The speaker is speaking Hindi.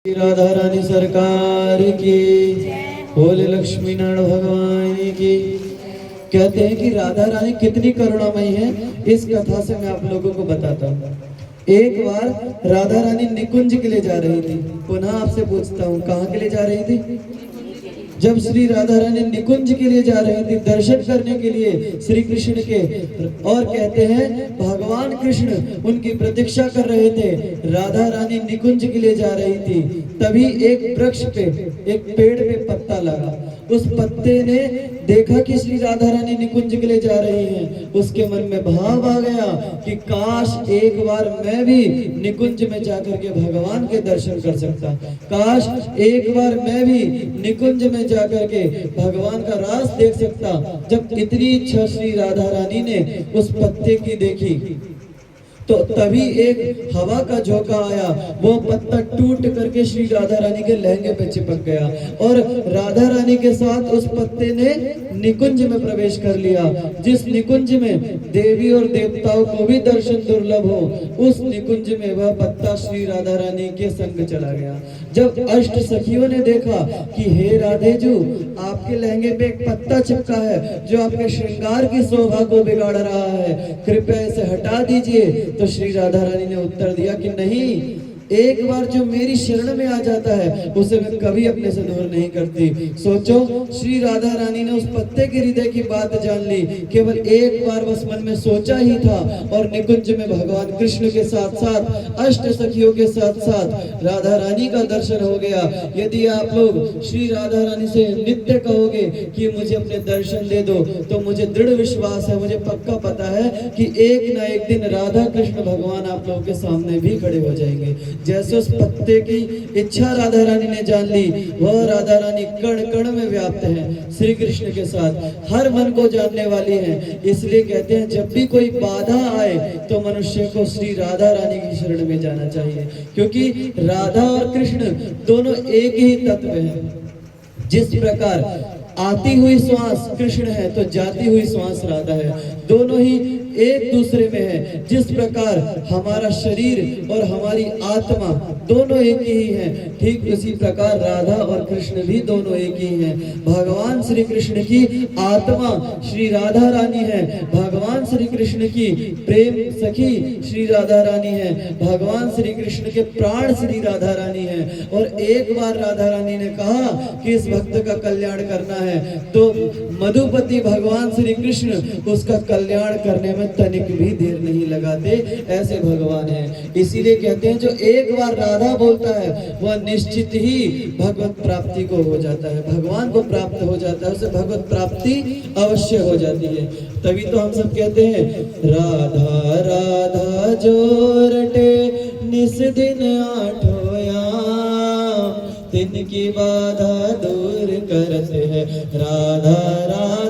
राधा रानी सरकार की, बोले लक्ष्मी नारायण भगवान की। कहते हैं कि राधा रानी कितनी करुणामयी है, इस कथा से मैं आप लोगों को बताता हूँ। एक बार राधा रानी निकुंज के लिए जा रही थी। पुनः आपसे पूछता हूँ, कहाँ के लिए जा रही थी? जब श्री राधा रानी निकुंज के लिए जा रही थी, दर्शन करने के लिए श्री कृष्ण के, और कहते हैं भगवान कृष्ण उनकी प्रतीक्षा कर रहे थे। राधा रानी निकुंज के लिए जा रही थी, तभी एक वृक्ष पे, एक पेड़ पे पत्ता लगा। उस पत्ते ने देखा कि श्री राधा रानी निकुंज के लिए जा रही हैं। उसके मन में भाव आ गया कि काश एक बार मैं भी निकुंज में जाकर के भगवान के दर्शन कर सकता, काश एक बार मैं भी निकुंज में जाकर के भगवान का रास देख सकता। जब इतनी इच्छा श्री राधा रानी ने उस पत्ते की देखी, तो तभी एक हवा का झोंका आया, वो पत्ता टूट करके श्री राधा रानी के लहंगे पे चिपक गया और राधा रानी के साथ उस पत्ते ने निकुंज में प्रवेश कर लिया। जिस निकुंज में देवी और देवताओं को भी दर्शन दुर्लभ हो, उस निकुंज में वह पत्ता श्री राधा रानी के संग चला गया। जब अष्ट सखियों ने देखा कि हे राधे जू, आपके लहंगे पे एक पत्ता चिपका है जो आपके श्रृंगार की शोभा को बिगाड़ रहा है, कृपया इसे हटा दीजिए। तो श्री राधा रानी ने उत्तर दिया कि नहीं, एक बार जो मेरी शरण में आ जाता है उसे मैं कभी अपने से दूर नहीं करती। सोचो, श्री राधा रानी ने उस पत्ते के हृदय की बात जान ली, केवल एक बार बस मन में सोचा ही था और निकुंज में भगवान कृष्ण के साथ साथ अष्ट सखियों के साथ साथ राधा रानी का दर्शन हो गया। यदि आप लोग श्री राधा रानी से नित्य कहोगे कि मुझे अपने दर्शन दे दो, तो मुझे दृढ़ विश्वास है, मुझे पक्का पता है कि एक ना एक दिन राधा कृष्ण भगवान आप लोगों के सामने भी खड़े हो जाएंगे। जैसे उस पत्ते की इच्छा राधा रानी ने जान ली, वह राधा रानी कण कण में व्याप्त है, श्री कृष्ण के साथ हर मन को जानने वाली है। इसलिए कहते हैं जब भी कोई बाधा आए तो मनुष्य को श्री राधा रानी की शरण में जाना चाहिए, क्योंकि राधा और कृष्ण दोनों एक ही तत्व है। जिस प्रकार आती हुई श्वास कृष्ण है तो जाती हुई श्वास राधा है, दोनों ही एक दूसरे में है। जिस प्रकार हमारा शरीर और हमारी आत्मा दोनों एक ही हैं, ठीक उसी प्रकार राधा और कृष्ण भी दोनों एक ही हैं। भगवान श्री कृष्ण की आत्मा श्री राधा रानी है, भगवान श्री कृष्ण की प्रेम सखी श्री राधा रानी है, भगवान श्री कृष्ण के प्राण श्री राधा रानी है। और एक बार राधा रानी ने कहा कि इस भक्त का कल्याण करना है, तो मधुपति भगवान श्री कृष्ण उसका कल्याण करने में तनिक भी देर नहीं लगाते, ऐसे भगवान हैं। इसीलिए कहते हैं जो एक बार राधा बोलता है वह निश्चित ही भगवत प्राप्ति को हो जाता है, भगवान को प्राप्त हो जाता है, उसे भगवत प्राप्ति अवश्य हो जाती है। तभी तो हम सब कहते हैं राधा राधा जोरटे निस दिन आठोया, तिनकी बाधा दूर करते हैं राधा राधा